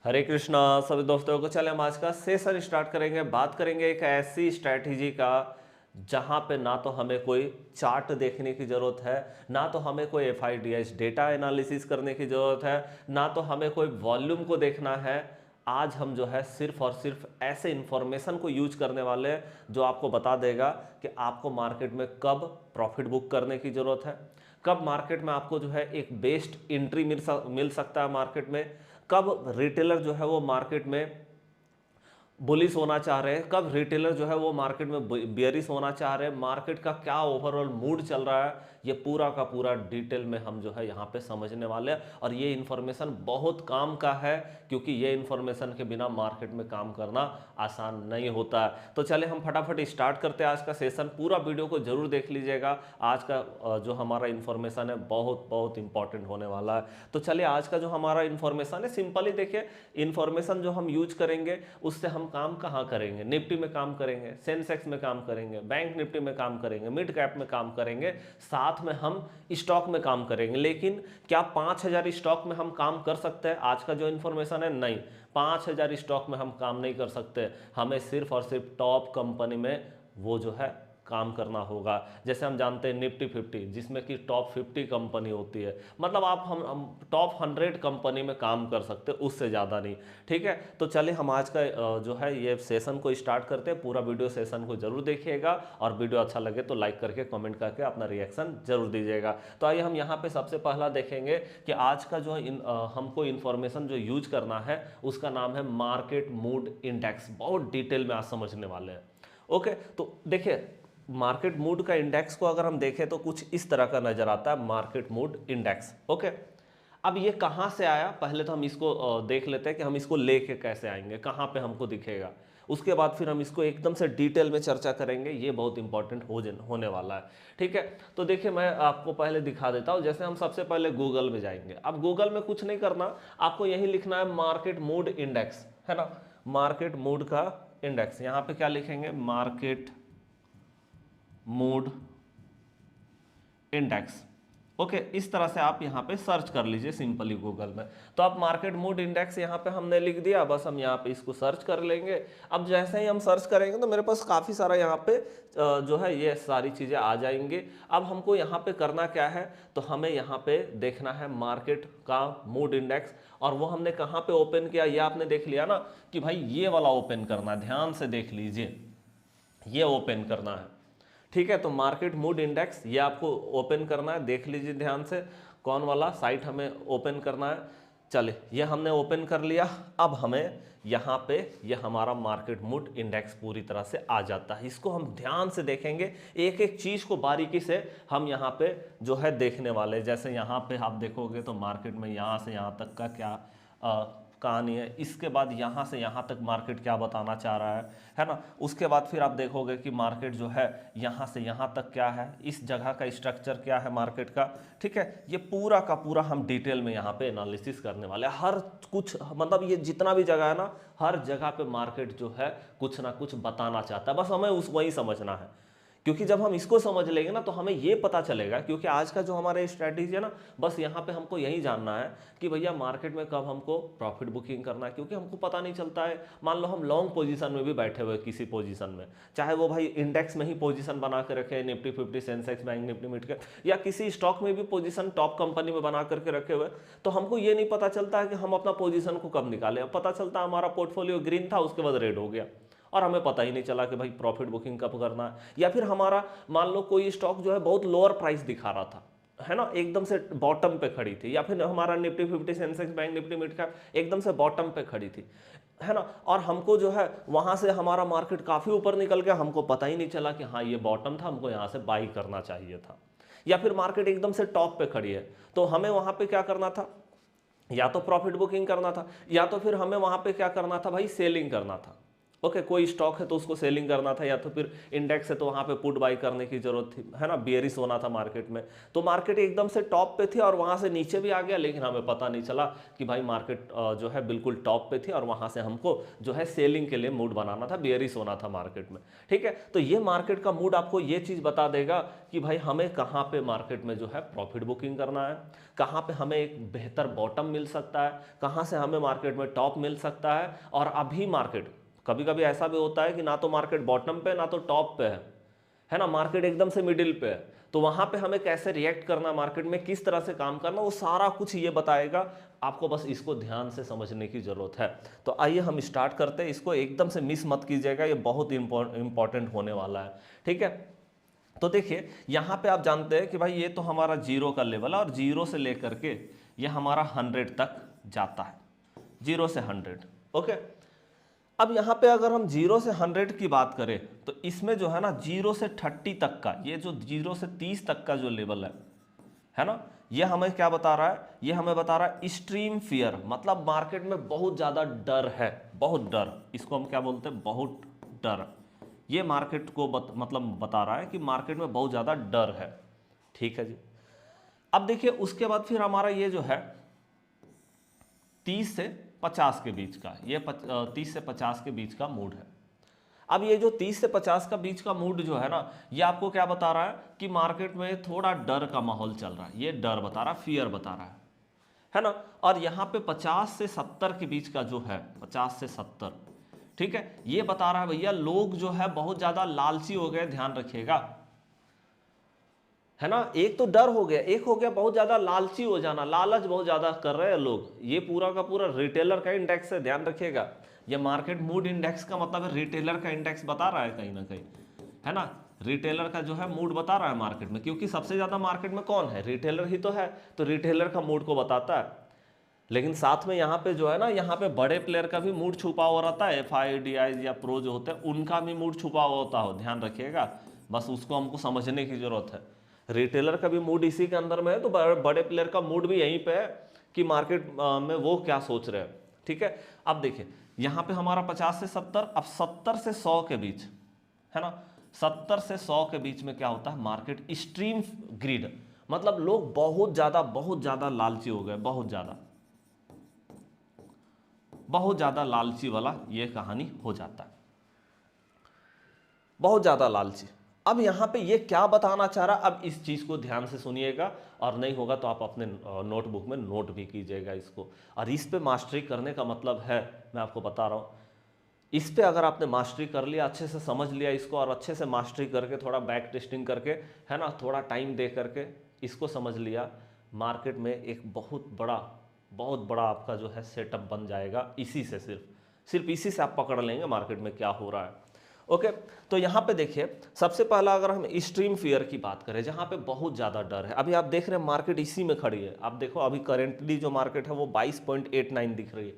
हरे कृष्णा सभी दोस्तों को। चले हम आज का सेशन स्टार्ट करेंगे। बात करेंगे एक ऐसी स्ट्रैटेजी का जहां पे ना तो हमें कोई चार्ट देखने की ज़रूरत है, ना तो हमें कोई एफआईडीएस डेटा एनालिसिस करने की ज़रूरत है, ना तो हमें कोई वॉल्यूम को देखना है। आज हम जो है सिर्फ और सिर्फ ऐसे इंफॉर्मेशन को यूज करने वाले हैं जो आपको बता देगा कि आपको मार्केट में कब प्रॉफिट बुक करने की ज़रूरत है, कब मार्केट में आपको जो है एक बेस्ट एंट्री मिल सकता है मार्केट में, कब रिटेलर जो है वो मार्केट में बुलिश होना चाह रहे हैं, कब रिटेलर जो है वो मार्केट में बियरिश होना चाह रहे हैं, मार्केट का क्या ओवरऑल मूड चल रहा है, ये पूरा का पूरा डिटेल में हम जो है यहाँ पे समझने वाले हैं। और ये इन्फॉर्मेशन बहुत काम का है क्योंकि ये इन्फॉर्मेशन के बिना मार्केट में काम करना आसान नहीं होता है। तो चले हम फटाफट स्टार्ट करते हैं आज का सेशन। पूरा वीडियो को जरूर देख लीजिएगा। आज का जो हमारा इन्फॉर्मेशन है बहुत बहुत इंपॉर्टेंट होने वाला है। तो चलिए आज का जो हमारा इन्फॉर्मेशन है सिंपली देखिए, इन्फॉर्मेशन जो हम यूज करेंगे उससे हम काम कहाँ करेंगे। निफ्टी में काम करेंगे, सेंसेक्स में काम करेंगे, बैंक निफ्टी में काम करेंगे, मिड कैप में काम करेंगे, साथ में हम स्टॉक में काम करेंगे। लेकिन क्या 5000 स्टॉक में हम काम कर सकते हैं? आज का जो इन्फॉर्मेशन है, नहीं, 5000 स्टॉक में हम काम नहीं कर सकते। हमें सिर्फ और सिर्फ टॉप कंपनी में वो जो है काम करना होगा। जैसे हम जानते हैं निफ्टी 50 जिसमें कि टॉप 50 कंपनी होती है, मतलब हम टॉप 100 कंपनी में काम कर सकते हैं, उससे ज़्यादा नहीं। ठीक है, तो चलिए हम आज का जो है ये सेशन को स्टार्ट करते हैं। पूरा वीडियो सेशन को जरूर देखिएगा और वीडियो अच्छा लगे तो लाइक करके कमेंट करके अपना रिएक्शन जरूर दीजिएगा। तो आइए हम यहाँ पे सबसे पहला देखेंगे कि आज का जो हमको इन्फॉर्मेशन जो यूज करना है उसका नाम है मार्केट मूड इंडेक्स। बहुत डिटेल में आज समझने वाले हैं। ओके, तो देखिए मार्केट मूड का इंडेक्स को अगर हम देखें तो कुछ इस तरह का नजर आता है, मार्केट मूड इंडेक्स। ओके, अब ये कहां से आया, पहले तो हम इसको देख लेते हैं कि हम इसको लेके कैसे आएंगे, कहां पे हमको दिखेगा। उसके बाद फिर हम इसको एकदम से डिटेल में चर्चा करेंगे, ये बहुत इंपॉर्टेंट होने वाला है। ठीक है, तो देखिए मैं आपको पहले दिखा देता हूं। जैसे हम सबसे पहले गूगल में जाएंगे। अब गूगल में कुछ नहीं करना, आपको यही लिखना है मार्केट मूड इंडेक्स, है ना। मार्केट मूड का इंडेक्स, यहां पे क्या लिखेंगे, मार्केट मूड इंडेक्स। ओके, इस तरह से आप यहां पे सर्च कर लीजिए सिंपली गूगल में। तो आप मार्केट मूड इंडेक्स यहां पे हमने लिख दिया, बस हम यहां पे इसको सर्च कर लेंगे। अब जैसे ही हम सर्च करेंगे तो मेरे पास काफी सारा यहां पे जो है ये सारी चीजें आ जाएंगी। अब हमको यहां पे करना क्या है, तो हमें यहां पे देखना है मार्केट का मूड इंडेक्स। और वो हमने कहां पे ओपन किया, ये आपने देख लिया ना कि भाई ये वाला ओपन करना है। ध्यान से देख लीजिए, ये ओपन करना है। ठीक है, तो मार्केट मूड इंडेक्स ये आपको ओपन करना है। देख लीजिए ध्यान से कौन वाला साइट हमें ओपन करना है। चलिए ये हमने ओपन कर लिया। अब हमें यहाँ पे ये हमारा मार्केट मूड इंडेक्स पूरी तरह से आ जाता है। इसको हम ध्यान से देखेंगे, एक एक चीज को बारीकी से हम यहाँ पे जो है देखने वाले। जैसे यहाँ पे आप देखोगे तो मार्केट में यहाँ से यहाँ तक का क्या कहानी है, इसके बाद यहाँ से यहाँ तक मार्केट क्या बताना चाह रहा है ना। उसके बाद फिर आप देखोगे कि मार्केट जो है यहाँ से यहाँ तक क्या है, इस जगह का स्ट्रक्चर क्या है मार्केट का। ठीक है, ये पूरा का पूरा हम डिटेल में यहाँ पे एनालिसिस करने वाले हैं। हर कुछ, मतलब ये जितना भी जगह है ना, हर जगह पे मार्केट जो है कुछ ना कुछ बताना चाहता है, बस हमें वही समझना है। क्योंकि जब हम इसको समझ लेंगे ना तो हमें ये पता चलेगा, क्योंकि आज का जो हमारा स्ट्रैटेजी है ना, बस यहाँ पे हमको यही जानना है कि भैया मार्केट में कब हमको प्रॉफिट बुकिंग करना है। क्योंकि हमको पता नहीं चलता है, मान लो हम लॉन्ग पोजीशन में भी बैठे हुए किसी पोजीशन में, चाहे वो भाई इंडेक्स में ही पोजीशन बना के रखे, Nifty 50, Sensex, bank Nifty, mid cap, या किसी स्टॉक में भी पोजीशन टॉप कंपनी में बना करके रखे हुए, तो हमको ये नहीं पता चलता है कि हम अपना पोजीशन को कब निकालें। पता चलता है हमारा पोर्टफोलियो ग्रीन था, उसके बाद रेड हो गया और हमें पता ही नहीं चला कि भाई प्रॉफिट बुकिंग कब करना है। या फिर हमारा मान लो कोई स्टॉक जो है बहुत लोअर प्राइस दिखा रहा था, है ना, एकदम से बॉटम पे खड़ी थी, या फिर हमारा Nifty 50, Sensex, bank Nifty, mid cap एकदम से बॉटम पे खड़ी थी, है ना, और हमको जो है वहां से हमारा मार्केट काफी ऊपर निकल गया, हमको पता ही नहीं चला कि हाँ ये बॉटम था, हमको यहाँ से बाई करना चाहिए था। या फिर मार्केट एकदम से टॉप पे खड़ी है, तो हमें वहां पे क्या करना था, या तो प्रॉफिट बुकिंग करना था, या तो फिर हमें वहां पे क्या करना था भाई, सेलिंग करना था। ओके, कोई स्टॉक है तो उसको सेलिंग करना था, या तो फिर इंडेक्स है तो वहां पे पुट बाई करने की जरूरत थी, है ना, बेयरिश होना था मार्केट में। तो मार्केट एकदम से टॉप पे थी और वहां से नीचे भी आ गया, लेकिन हमें पता नहीं चला कि भाई मार्केट जो है बिल्कुल टॉप पे थी और वहां से हमको जो है सेलिंग के लिए मूड बनाना था, बेयरिश होना था मार्केट में। ठीक है, तो ये मार्केट का मूड आपको ये चीज बता देगा कि भाई हमें कहाँ पे मार्केट में जो है प्रॉफिट बुकिंग करना है, कहाँ पे हमें एक बेहतर बॉटम मिल सकता है, कहाँ से हमें मार्केट में टॉप मिल सकता है। और अभी मार्केट कभी कभी ऐसा भी होता है कि ना तो मार्केट बॉटम पे ना तो टॉप पे है ना, मार्केट एकदम से मिडिल पे है। तो वहां पे हमें कैसे रिएक्ट करना, मार्केट में किस तरह से काम करना, वो सारा कुछ ये बताएगा आपको, बस इसको ध्यान से समझने की जरूरत है। तो आइए हम स्टार्ट करते हैं, इसको एकदम से मिस मत कीजिएगा, ये बहुत इंपॉर्टेंट होने वाला है। ठीक है, तो देखिए यहां पे आप जानते हैं कि भाई ये तो हमारा जीरो का लेवल है और जीरो से लेकर के ये हमारा 100 तक जाता है, 0 से 100। ओके, अब यहां पे अगर हम 0 से 100 की बात करें तो इसमें जो है ना 0 से 30 तक का, ये जो 0 से 30 तक का जो लेवल है ना, ये हमें क्या बता रहा है, ये हमें बता रहा है एक्सट्रीम फियर, मतलब मार्केट में बहुत ज्यादा डर है, बहुत डर, इसको हम क्या बोलते हैं, बहुत डर। ये मार्केट को मतलब बता रहा है कि मार्केट में बहुत ज्यादा डर है। ठीक है जी, अब देखिए उसके बाद फिर हमारा ये जो है 30 से 50 के बीच का, ये 30 से 50 के बीच का मूड है। अब ये जो 30 से 50 का बीच का मूड जो है ना, ये आपको क्या बता रहा है कि मार्केट में थोड़ा डर का माहौल चल रहा है, ये डर बता रहा है, फियर बता रहा है ना। और यहाँ पे 50 से 70 के बीच का जो है, 50 से 70, ठीक है, ये बता रहा है भैया लोग जो है बहुत ज्यादा लालची हो गए, ध्यान रखिएगा, है ना। एक तो डर हो गया, एक हो गया बहुत ज्यादा लालची हो जाना, लालच बहुत ज्यादा कर रहे हैं लोग। ये पूरा का पूरा रिटेलर का इंडेक्स है, ध्यान रखिएगा। ये मार्केट मूड इंडेक्स का मतलब है रिटेलर का इंडेक्स बता रहा है कहीं ना कहीं, है ना। रिटेलर का जो है मूड बता रहा है मार्केट में, क्योंकि सबसे ज्यादा मार्केट में कौन है, रिटेलर ही तो है, तो रिटेलर का मूड को बताता है। लेकिन साथ में यहाँ पे जो है ना, यहाँ पे बड़े प्लेयर का भी मूड छुपा हुआ रहता है, FIDIs या प्रो जो होते हैं उनका भी मूड छुपा हुआ होता हो, ध्यान रखिएगा, बस उसको हमको समझने की जरूरत है। रिटेलर का भी मूड इसी के अंदर में है, तो बड़े प्लेयर का मूड भी यहीं पे है कि मार्केट में वो क्या सोच रहे हैं। ठीक है, अब देखिए यहाँ पे हमारा 50 से 70, अब 70 से 100 के बीच, है ना, 70 से 100 के बीच में क्या होता है, मार्केट एक्सट्रीम ग्रीड, मतलब लोग बहुत ज्यादा लालची हो गए, बहुत ज्यादा लालची वाला ये कहानी हो जाता है, बहुत ज्यादा लालची। अब यहां पे ये क्या बताना चाह रहा, अब इस चीज को ध्यान से सुनिएगा, और नहीं होगा तो आप अपने नोटबुक में नोट भी कीजिएगा इसको। और इस पे मास्टरी करने का मतलब है, मैं आपको बता रहा हूं, इस पे अगर आपने मास्टरी कर लिया, अच्छे से समझ लिया इसको, और अच्छे से मास्टरी करके थोड़ा बैक टेस्टिंग करके, है ना, थोड़ा टाइम दे करके इसको समझ लिया, मार्केट में एक बहुत बड़ा आपका जो है सेटअप बन जाएगा। इसी से सिर्फ इसी से आप पकड़ लेंगे मार्केट में क्या हो रहा है। ओके, तो यहाँ पे देखिए सबसे पहला अगर हम एक्सट्रीम फियर की बात करें, जहाँ पे बहुत ज़्यादा डर है, अभी आप देख रहे हैं मार्केट इसी में खड़ी है। आप देखो अभी करेंटली जो मार्केट है वो 22.89 दिख रही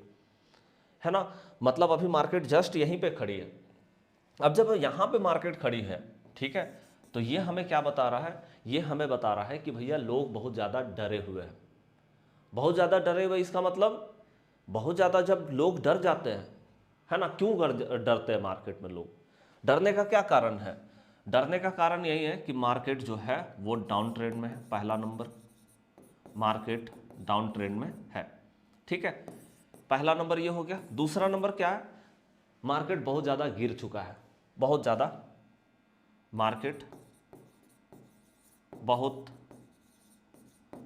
है ना, मतलब अभी मार्केट जस्ट यहीं पे खड़ी है। अब जब यहाँ पे मार्केट खड़ी है, ठीक है, तो ये हमें क्या बता रहा है, ये हमें बता रहा है कि भैया लोग बहुत ज़्यादा डरे हुए हैं, बहुत ज़्यादा डरे हुए। इसका मतलब बहुत ज़्यादा जब लोग डर जाते हैं, है ना, क्यों डरते हैं मार्केट में लोग, डरने का क्या कारण है, डरने का कारण यही है कि मार्केट जो है वो डाउन ट्रेंड में है, पहला नंबर, मार्केट डाउन ट्रेंड में है। ठीक है, पहला नंबर ये हो गया। दूसरा नंबर क्या है, मार्केट बहुत ज़्यादा गिर चुका है, बहुत ज़्यादा मार्केट बहुत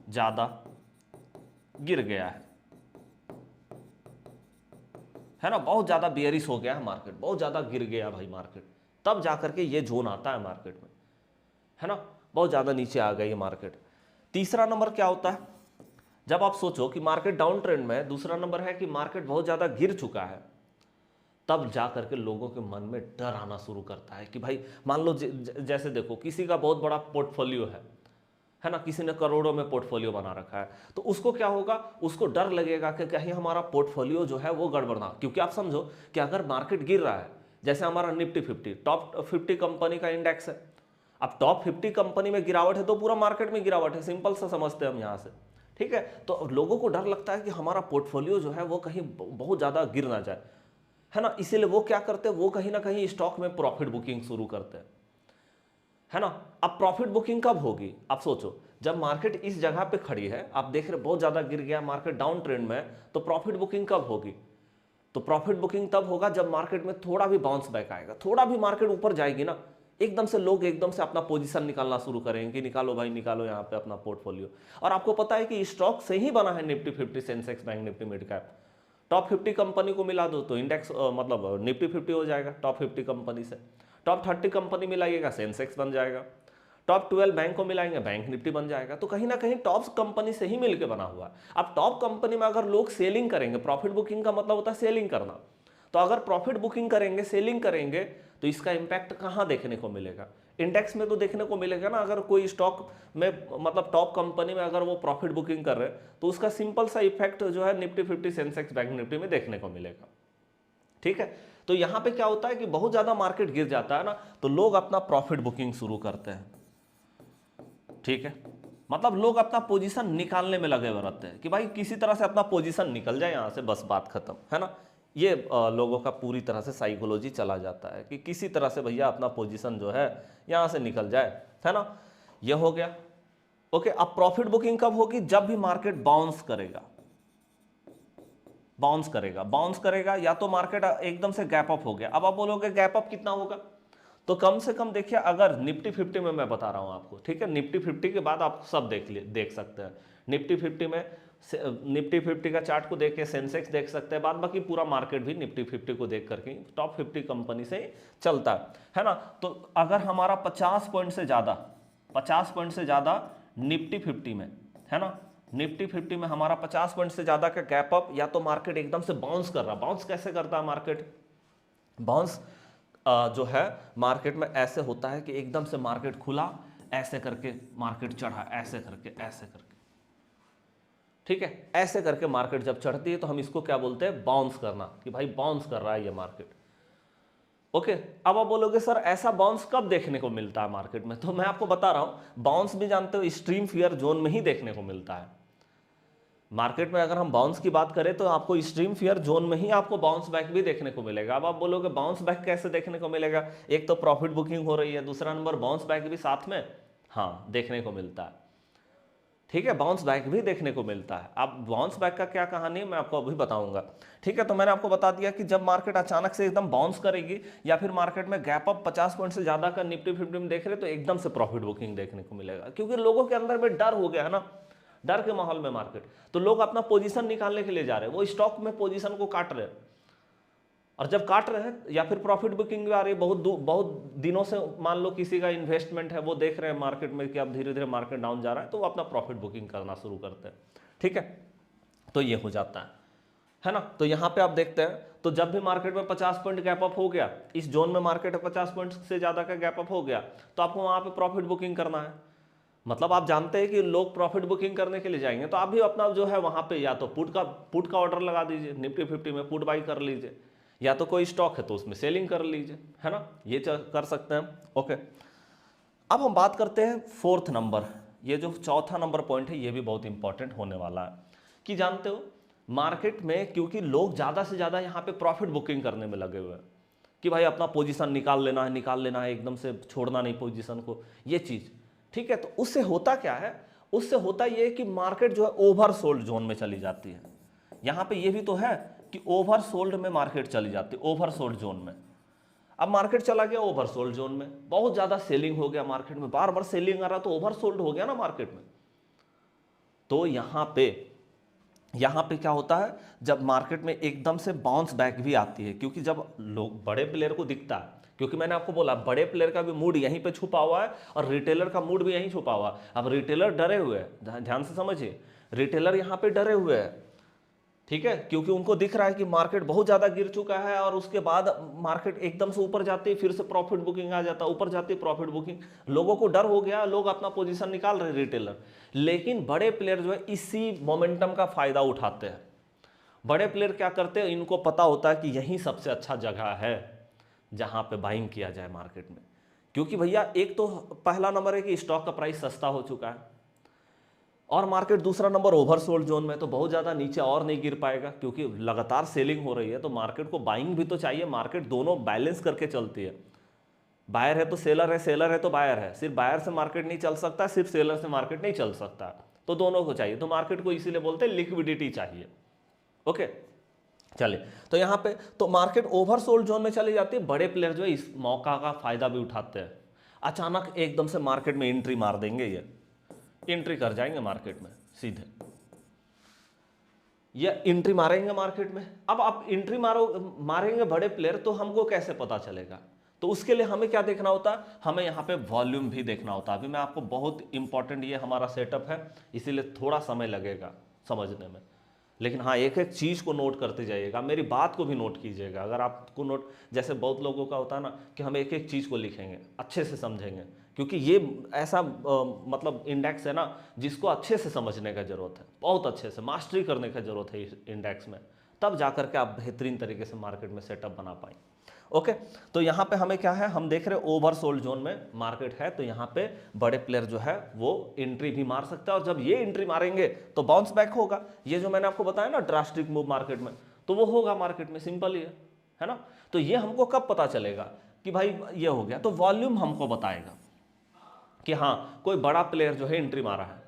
ज़्यादा गिर गया है ना, बहुत ज़्यादा बेयरिश हो गया है मार्केट, बहुत ज़्यादा गिर गया भाई मार्केट, तब जाकर के ये जोन आता है मार्केट में, है ना, बहुत ज़्यादा नीचे आ गई है मार्केट। तीसरा नंबर क्या होता है, जब आप सोचो कि मार्केट डाउन ट्रेंड में है, दूसरा नंबर है कि मार्केट बहुत ज़्यादा गिर चुका है, तब जा करके लोगों के मन में डर आना शुरू करता है कि भाई मान लो जैसे देखो किसी का बहुत बड़ा पोर्टफोलियो है ना, किसी ने करोड़ों में पोर्टफोलियो बना रखा है, तो उसको क्या होगा, उसको डर लगेगा कि कहीं हमारा पोर्टफोलियो जो है वो गड़बड़ ना, क्योंकि आप समझो कि अगर मार्केट गिर रहा है, जैसे हमारा निफ्टी 50 टॉप 50 कंपनी का इंडेक्स है, अब टॉप 50 कंपनी में गिरावट है तो पूरा मार्केट में गिरावट है, सिंपल सा समझते हैं हम यहाँ से। ठीक है, तो लोगों को डर लगता है कि हमारा पोर्टफोलियो जो है वो कहीं बहुत ज़्यादा गिर ना जाए, है ना। इसीलिए वो क्या करते हैं, वो कहीं ना कहीं स्टॉक में प्रॉफिट बुकिंग शुरू करते हैं, है ना। अब प्रॉफिट बुकिंग कब होगी, आप सोचो, जब मार्केट इस जगह पे खड़ी है, आप देख रहे बहुत ज्यादा गिर गया, मार्केट डाउन ट्रेंड में है, तो प्रॉफिट बुकिंग कब होगी, तो प्रॉफिट बुकिंग तब होगा जब मार्केट में थोड़ा भी बाउंस बैक आएगा, थोड़ा भी मार्केट ऊपर जाएगी ना, एकदम से लोग एकदम से अपना पोजीशन निकालना शुरू करेंगे कि निकालो भाई निकालो यहाँ पे अपना पोर्टफोलियो। और आपको पता है कि स्टॉक से ही बना है Nifty 50, Sensex, bank Nifty, mid cap. Top 50 company को मिला दो तो इंडेक्स मतलब निफ्टी 50 हो जाएगा टॉप 50 कंपनी से। टॉप 30 कंपनी मिलाइएगा, सेंसेक्स बन जाएगा। टॉप 12 बैंक को मिलाएंगे, बैंक निफ्टी बन जाएगा। तो कहीं ना कहीं टॉप कंपनी से ही मिलकर बना हुआ है। अब टॉप कंपनी में अगर लोग सेलिंग करेंगे, प्रॉफिट बुकिंग का मतलब होता है सेलिंग करना, तो अगर प्रॉफिट बुकिंग करेंगे, सेलिंग करेंगे, तो इसका इंपैक्ट कहां देखने को मिलेगा, इंडेक्स में तो देखने को मिलेगा ना। अगर कोई स्टॉक में मतलब टॉप कंपनी में अगर वो प्रॉफिट बुकिंग कर रहे हैं, तो उसका सिंपल सा इफेक्ट जो है निफ्टी 50, सेंसेक्स, बैंक निफ्टी में देखने को मिलेगा। ठीक है, तो यहां पे क्या होता है कि बहुत ज्यादा मार्केट गिर जाता है ना, तो लोग अपना प्रॉफिट बुकिंग शुरू करते हैं। ठीक है, मतलब लोग अपना पोजीशन निकालने में लगे हुए रहते हैं कि भाई किसी तरह से अपना पोजीशन निकल जाए यहां से, बस बात खत्म, है ना। ये लोगों का पूरी तरह से साइकोलॉजी चला जाता है कि किसी तरह से भैया अपना पोजीशन जो है यहां से निकल जाए, है ना। ये हो गया। ओके, अब प्रॉफिट बुकिंग कब होगी, जब भी मार्केट बाउंस करेगा, बाउंस करेगा, बाउंस करेगा, या तो मार्केट एकदम से गैप अप हो गया। अब आप बोलोगे गैप अप कितना होगा, तो कम से कम देखिए, अगर निफ्टी 50 में मैं बता रहा हूं आपको, ठीक है, निफ्टी 50 के बाद आप सब देख सकते हैं। निफ्टी 50 में निफ्टी 50 का चार्ट को देख के सेंसेक्स देख सकते हैं, बाद बाकी पूरा मार्केट भी निफ्टी 50 को देख करके टॉप 50 कंपनी से ही चलता है ना। तो अगर हमारा 50 पॉइंट से ज़्यादा, 50 पॉइंट से ज़्यादा निफ्टी 50 में, है ना, निफ्टी 50 में हमारा 50 पॉइंट से ज़्यादा का गैप अप, या तो मार्केट एकदम से बाउंस कर रहा, बाउंस कैसे करता है मार्केट, बाउंस जो है मार्केट में ऐसे होता है कि एकदम से मार्केट खुला, ऐसे करके मार्केट चढ़ा, ऐसे करके, ऐसे करके, ठीक है, ऐसे करके मार्केट जब चढ़ती है तो हम इसको क्या बोलते हैं, बाउंस करना, कि भाई बाउंस कर रहा है ये मार्केट। ओके, अब आप बोलोगे सर ऐसा बाउंस कब देखने को मिलता है मार्केट में, तो मैं आपको बता रहा हूं, बाउंस भी जानते हो स्ट्रीम फियर जोन में ही देखने को मिलता है। मार्केट में अगर हम बाउंस की बात करें तो आपको स्ट्रीम फियर जोन में ही आपको बाउंस बैक भी देखने को मिलेगा। अब आप बोलोगे बाउंस बैक कैसे देखने को मिलेगा, एक तो प्रॉफिट बुकिंग हो रही है, दूसरा नंबर बाउंस बैक भी साथ में, हाँ, देखने को मिलता है। ठीक है, बाउंस बैक भी देखने को मिलता है। अब बाउंस बैक का क्या कहानी है मैं आपको अभी बताऊंगा। ठीक है, तो मैंने आपको बता दिया कि जब मार्केट अचानक से एकदम बाउंस करेगी, या फिर मार्केट में गैप अप 50 पॉइंट से ज्यादा का निफ्टी 50 में देख रहे, तो एकदम से प्रॉफिट बुकिंग देखने को मिलेगा, क्योंकि लोगों के अंदर में डर हो गया है ना, डर के माहौल में मार्केट, तो लोग अपना पोजीशन निकालने के लिए जा रहे हैं, वो स्टॉक में पोजीशन को काट रहे हैं। और जब काट रहे हैं, या फिर प्रॉफिट बुकिंग भी आ रही है, बहुत दिनों से मान लो किसी का इन्वेस्टमेंट है, वो देख रहे हैं मार्केट में कि अब धीरे धीरे मार्केट डाउन जा रहा है, तो वो अपना प्रॉफिट बुकिंग करना शुरू करते हैं। ठीक है, तो ये हो जाता है ना। तो यहां पे आप देखते हैं, तो जब भी मार्केट में 50 पॉइंट गैप अप हो गया, इस जोन में मार्केट 50 पॉइंट से ज्यादा का गैप अप हो गया, तो आपको वहां पे प्रॉफिट बुकिंग करना है। मतलब आप जानते हैं कि लोग प्रॉफिट बुकिंग करने के लिए जाएंगे, तो आप भी अपना जो है वहां पे या तो पुट का ऑर्डर लगा दीजिए, निफ्टी 50 में पुट बाई कर लीजिए, या तो कोई स्टॉक है तो उसमें सेलिंग कर लीजिए, है ना, ये कर सकते हैं। ओके, अब हम बात करते हैं फोर्थ नंबर, ये जो चौथा नंबर पॉइंट है, ये भी बहुत इंपॉर्टेंट होने वाला है। कि जानते हो मार्केट में क्योंकि लोग ज्यादा से ज्यादा यहाँ पे प्रॉफिट बुकिंग करने में लगे हुए हैं कि भाई अपना पोजीशन निकाल लेना है, निकाल लेना है, एकदम से छोड़ना नहीं पोजीशन को, ये चीज। ठीक है, तो उससे होता क्या है, उससे होता ये कि मार्केट जो है ओवरसोल्ड जोन में चली जाती है। यहां पे ये भी तो है कि ओवरसोल्ड में मार्केट चली जाती है, ओवरसोल्ड जोन में। अब मार्केट चला गया ओवरसोल्ड जोन में, बहुत ज्यादा सेलिंग हो गया मार्केट में, बार बार सेलिंग आ रहा, तो ओवरसोल्ड हो गया ना मार्केट में। तो यहां पे क्या होता है, जब मार्केट में एकदम से बाउंस बैक भी आती है, क्योंकि जब लोग बड़े प्लेयर को दिखता है, क्योंकि मैंने आपको बोला बड़े प्लेयर का भी मूड यहीं पे छुपा हुआ है और रिटेलर का मूड भी यहीं छुपा हुआ है। अब रिटेलर डरे हुए हैं, ध्यान से समझिए, रिटेलर यहां पे डरे हुए हैं। ठीक है, क्योंकि उनको दिख रहा है कि मार्केट बहुत ज्यादा गिर चुका है, और उसके बाद मार्केट एकदम से ऊपर जाती है, फिर से प्रॉफिट बुकिंग आ जाता है, ऊपर जाती है प्रॉफिट बुकिंग, लोगों को डर हो गया, लोग अपना पोजीशन निकाल रहे रिटेलर। लेकिन बड़े प्लेयर जो है इसी मोमेंटम का फायदा उठाते हैं। बड़े प्लेयर क्या करते हैं, इनको पता होता है कि यही सबसे अच्छा जगह है जहां पे बाइंग किया जाए मार्केट में, क्योंकि भैया एक तो पहला नंबर है कि स्टॉक का प्राइस सस्ता हो चुका है, और मार्केट दूसरा नंबर ओवरसोल्ड जोन में, तो बहुत ज़्यादा नीचे और नहीं गिर पाएगा क्योंकि लगातार सेलिंग हो रही है, तो मार्केट को बाइंग भी तो चाहिए। मार्केट दोनों बैलेंस करके चलती है, बायर है तो सेलर है, सेलर है तो बायर है। सिर्फ बायर से मार्केट नहीं चल सकता, सिर्फ सेलर से मार्केट नहीं चल सकता, तो दोनों को चाहिए। तो मार्केट को इसीलिए बोलते हैं लिक्विडिटी चाहिए। ओके चलिए, तो यहाँ पे तो मार्केट ओवरसोल्ड जोन में चली जाती है। बड़े प्लेयर जो है इस मौका का फायदा भी उठाते हैं, अचानक एकदम से मार्केट में एंट्री मार देंगे, ये एंट्री कर जाएंगे मार्केट में सीधे, ये एंट्री मारेंगे मार्केट में। अब आप एंट्री मारेंगे बड़े प्लेयर, तो हमको कैसे पता चलेगा? तो उसके लिए हमें क्या देखना होता है, हमें यहाँ पे वॉल्यूम भी देखना होता है। अभी मैं आपको, बहुत इंपॉर्टेंट ये हमारा सेटअप है, इसीलिए थोड़ा समय लगेगा समझने में, लेकिन हाँ एक एक चीज़ को नोट करते जाइएगा, मेरी बात को भी नोट कीजिएगा। अगर आपको नोट, जैसे बहुत लोगों का होता है ना कि हम एक एक चीज़ को लिखेंगे, अच्छे से समझेंगे, क्योंकि ये ऐसा मतलब इंडेक्स है ना जिसको अच्छे से समझने का जरूरत है, बहुत अच्छे से मास्टरी करने का जरूरत है इस इंडेक्स में, तब जाकर के आप बेहतरीन तरीके से मार्केट में सेटअप बना पाएंगे। ओके, तो यहाँ पे हमें क्या है, हम देख रहे हैं ओवरसोल्ड जोन में मार्केट है, तो यहाँ पे बड़े प्लेयर जो है वो एंट्री भी मार सकता है, और जब ये एंट्री मारेंगे तो बाउंस बैक होगा। ये जो मैंने आपको बताया ना ड्रास्टिक मूव मार्केट में, तो वो होगा मार्केट में, सिंपल ही है ना। तो ये हमको कब पता चलेगा कि भाई ये हो गया, तो वॉल्यूम हमको बताएगा कि हाँ कोई बड़ा प्लेयर जो है एंट्री मारा है।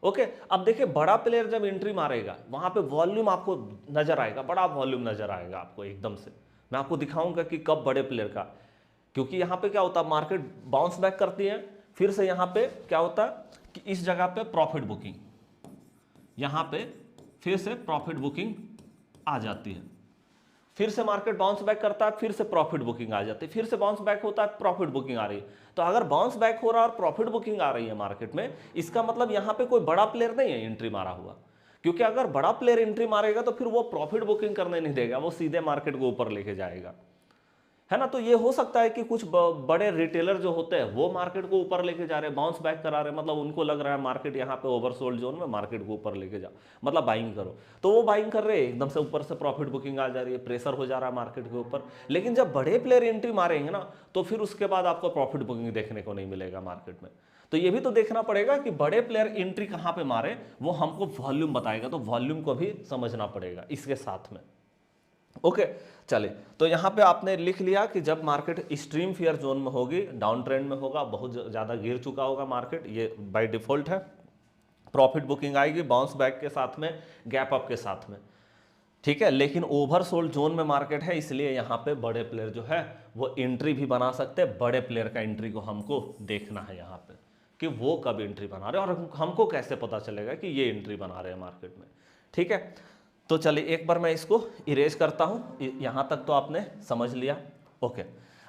ओके, अब देखिए बड़ा प्लेयर जब एंट्री मारेगा वहां पे वॉल्यूम आपको नजर आएगा, बड़ा वॉल्यूम नजर आएगा आपको एकदम से। मैं आपको दिखाऊंगा कि कब बड़े प्लेयर का, क्योंकि यहाँ पे क्या होता है, मार्केट बाउंस बैक करती है, फिर से यहाँ पे क्या होता है कि इस जगह पे प्रॉफिट बुकिंग, यहाँ पे फिर से प्रॉफिट बुकिंग आ जाती है, फिर से मार्केट बाउंस बैक करता है, फिर से प्रॉफिट बुकिंग आ जाती है, फिर से बाउंस बैक होता है, प्रॉफिट बुकिंग आ रही है। तो अगर बाउंस बैक हो रहा है और प्रॉफिट बुकिंग आ रही है मार्केट में, इसका मतलब यहाँ पे कोई बड़ा प्लेयर नहीं है एंट्री मारा हुआ, क्योंकि अगर बड़ा प्लेयर एंट्री मारेगा तो फिर वो प्रॉफिट बुकिंग करने नहीं देगा, वो सीधे मार्केट को ऊपर लेके जाएगा, है ना। तो ये हो सकता है कि कुछ बड़े रिटेलर जो होते हैं वो मार्केट को ऊपर लेके जा रहे हैं, बाउंस बैक करा रहे हैं, मतलब उनको लग रहा है मार्केट यहाँ पे ओवरसोल्ड जोन में, मार्केट को ऊपर लेके जाओ, मतलब बाइंग करो, तो वो बाइंग कर रहे हैं, एकदम से ऊपर से प्रॉफिट बुकिंग आ जा रही है, प्रेशर हो जा रहा है मार्केट के ऊपर। लेकिन जब बड़े प्लेयर एंट्री मारेंगे ना, तो फिर उसके बाद आपको प्रॉफिट बुकिंग देखने को नहीं मिलेगा मार्केट में। तो ये भी तो देखना पड़ेगा कि बड़े प्लेयर एंट्री कहाँ पे मारे, वो हमको वॉल्यूम बताएगा, तो वॉल्यूम को भी समझना पड़ेगा इसके साथ में। ओके चलिए, तो यहाँ पे आपने लिख लिया कि जब मार्केट एक्सट्रीम फियर जोन में होगी, डाउन ट्रेंड में होगा, बहुत ज़्यादा गिर चुका होगा मार्केट, ये बाय डिफॉल्ट है, प्रॉफिट बुकिंग आएगी बाउंस बैक के साथ में, गैप अप के साथ में, ठीक है। लेकिन ओवरसोल्ड जोन में मार्केट है, इसलिए यहाँ पे बड़े प्लेयर जो है वो एंट्री भी बना सकते हैं। बड़े प्लेयर का एंट्री को हमको देखना है यहाँ पे कि वो कब एंट्री बना रहे हैं, और हमको कैसे पता चलेगा कि ये एंट्री बना रहे हैं मार्केट में, ठीक है। तो चलिए एक बार मैं इसको इरेज करता हूँ, यहाँ तक तो आपने समझ लिया। ओके,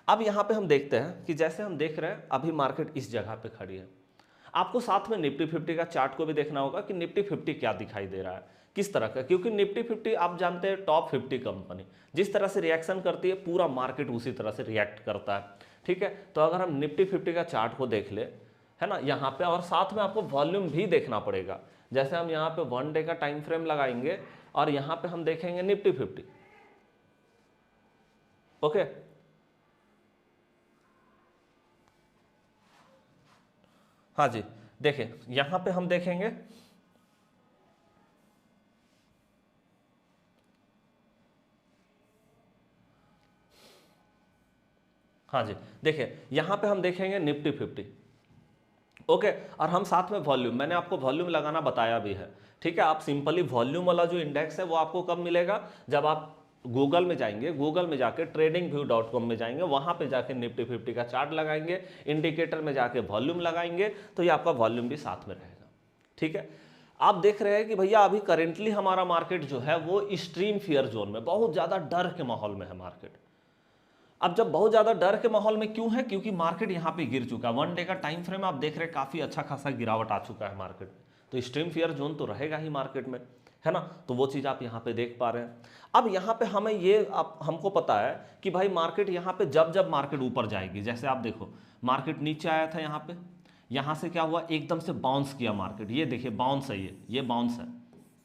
अब यहाँ पे हम देखते हैं कि जैसे हम देख रहे हैं अभी मार्केट इस जगह पे खड़ी है, आपको साथ में निफ्टी 50 का चार्ट को भी देखना होगा कि निफ्टी 50 क्या दिखाई दे रहा है, किस तरह का, क्योंकि निफ्टी 50 आप जानते हैं टॉप 50 कंपनी जिस तरह से रिएक्शन करती है, पूरा मार्केट उसी तरह से रिएक्ट करता है, ठीक है। तो अगर हम निफ्टी 50 का चार्ट को देख ले, है ना, यहाँ पे, और साथ में आपको वॉल्यूम भी देखना पड़ेगा। जैसे हम यहाँ पे 1 डे का टाइम फ्रेम लगाएंगे और यहाँ पे हम देखेंगे निफ्टी 50, ओके। हाँ जी, देखिए यहाँ पे हम देखेंगे, हाँ जी देखिए यहाँ पे हम देखेंगे निफ्टी 50, ओके। और हम साथ में वॉल्यूम, मैंने आपको वॉल्यूम लगाना बताया भी है, ठीक है। आप सिंपली वॉल्यूम वाला जो इंडेक्स है वो आपको कब मिलेगा, जब आप गूगल में जाएंगे, गूगल में जाके tradingview.com में जाएंगे, वहां पे जाके निफ्टी 50 का चार्ट लगाएंगे, इंडिकेटर में जाके वॉल्यूम लगाएंगे, तो ये आपका वॉल्यूम भी साथ में रहेगा, ठीक है। आप देख रहे हैं कि भैया अभी करेंटली हमारा मार्केट जो है वो एक्सट्रीम फियर जोन में, बहुत ज्यादा डर के माहौल में है मार्केट। अब जब बहुत ज्यादा डर के माहौल में क्यों है, क्योंकि मार्केट यहाँ पे गिर चुका है, 1 डे का टाइम फ्रेम आप देख रहे हैं काफी अच्छा खासा गिरावट आ चुका है मार्केट में, तो एक्सट्रीम फियर जोन तो रहेगा ही मार्केट में, है ना। तो वो चीज आप यहाँ पे देख पा रहे हैं। अब यहाँ पे हमें ये हमको पता है कि भाई मार्केट यहाँ पे जब जब मार्केट ऊपर जाएगी, जैसे आप देखो मार्केट नीचे आया था यहाँ पे, यहाँ से क्या हुआ, एकदम से बाउंस किया मार्केट, ये देखिए बाउंस है, ये बाउंस है,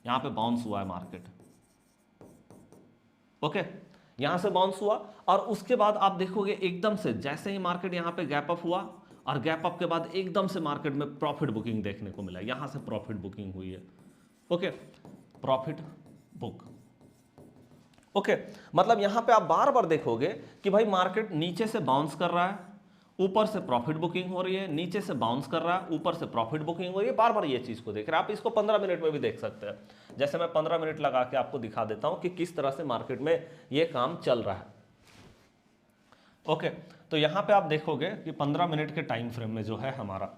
यहाँ पे बाउंस हुआ है मार्केट, ओके। यहां से बाउंस हुआ और उसके बाद आप देखोगे एकदम से जैसे ही मार्केट यहां पे गैप अप हुआ और गैप अप के बाद एकदम से मार्केट में प्रॉफिट बुकिंग देखने को मिला, यहां से प्रॉफिट बुकिंग हुई है। Okay, profit book. ओके, मतलब यहां पे आप बार बार देखोगे कि भाई मार्केट नीचे से बाउंस कर रहा है, ऊपर से प्रॉफिट बुकिंग हो रही है, नीचे से बाउंस कर रहा है, ऊपर से प्रॉफिट बुकिंग हो रही है, बार बार ये चीज को देख रहे हैं आप। इसको 15 मिनट में भी देख सकते हैं। जैसे मैं 15 मिनट लगा के आपको दिखा देता हूं कि किस तरह से मार्केट में ये काम चल रहा है। ओके, तो यहां पे आप देखोगे कि 15 मिनट के टाइम फ्रेम में जो है हमारा,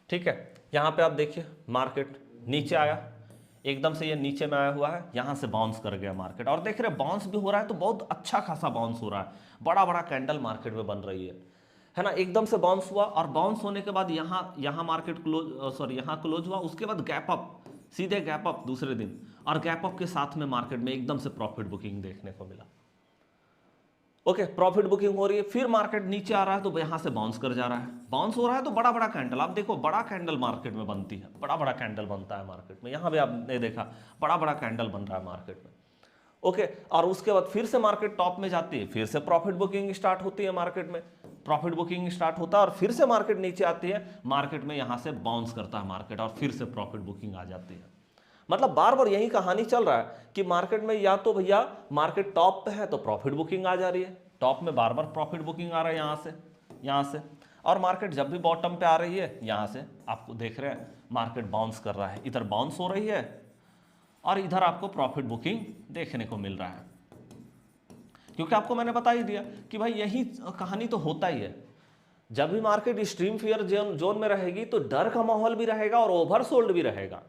ठीक है, यहां पे आप देखिए मार्केट नीचे आया, एकदम से ये नीचे में आया हुआ है, यहां से बाउंस कर गया मार्केट, और देख रहे हैं बाउंस भी हो रहा है तो बहुत अच्छा खासा बाउंस हो रहा है, बड़ा बड़ा कैंडल मार्केट में बन रही है ना। एकदम से बाउंस हुआ, और बाउंस होने के बाद यहां मार्केट क्लोज, सॉरी यहां क्लोज हुआ, उसके बाद गैप अप, सीधे गैप अप दूसरे दिन, और गैप अप के साथ में मार्केट में एकदम से प्रॉफिट बुकिंग देखने को मिला। ओके, प्रॉफिट बुकिंग हो रही है, फिर मार्केट नीचे आ रहा है तो यहां से बाउंस कर जा रहा है, बाउंस हो रहा है तो बड़ा बड़ा कैंडल, आप देखो बड़ा कैंडल मार्केट में बनती है, बड़ा बड़ा कैंडल बनता है मार्केट में, यहां भी आपने देखा बड़ा बड़ा कैंडल बन रहा है मार्केट में। ओके, और उसके बाद फिर से मार्केट टॉप में जाती है, फिर से प्रॉफिट बुकिंग स्टार्ट होती है मार्केट में, प्रॉफिट बुकिंग स्टार्ट होता है, और फिर से मार्केट नीचे आती है, मार्केट में यहां से बाउंस करता है मार्केट, और फिर से प्रॉफिट बुकिंग आ जाती है। मतलब बार बार यही कहानी चल रहा है कि मार्केट में या तो भैया मार्केट टॉप पे है तो प्रॉफिट बुकिंग आ जा रही है, टॉप में बार बार प्रॉफिट बुकिंग आ रहा है यहां से, और मार्केट जब भी बॉटम पे आ रही है यहां से आपको देख रहे हैं मार्केट बाउंस कर रहा है, इधर बाउंस हो रही है और इधर आपको प्रॉफिट बुकिंग देखने को मिल रहा है। क्योंकि आपको मैंने बता ही दिया कि भाई यही कहानी तो होता ही है, जब भी मार्केट एक्सट्रीम फियर जोन में रहेगी तो डर का माहौल भी रहेगा और ओवरसोल्ड भी रहेगा।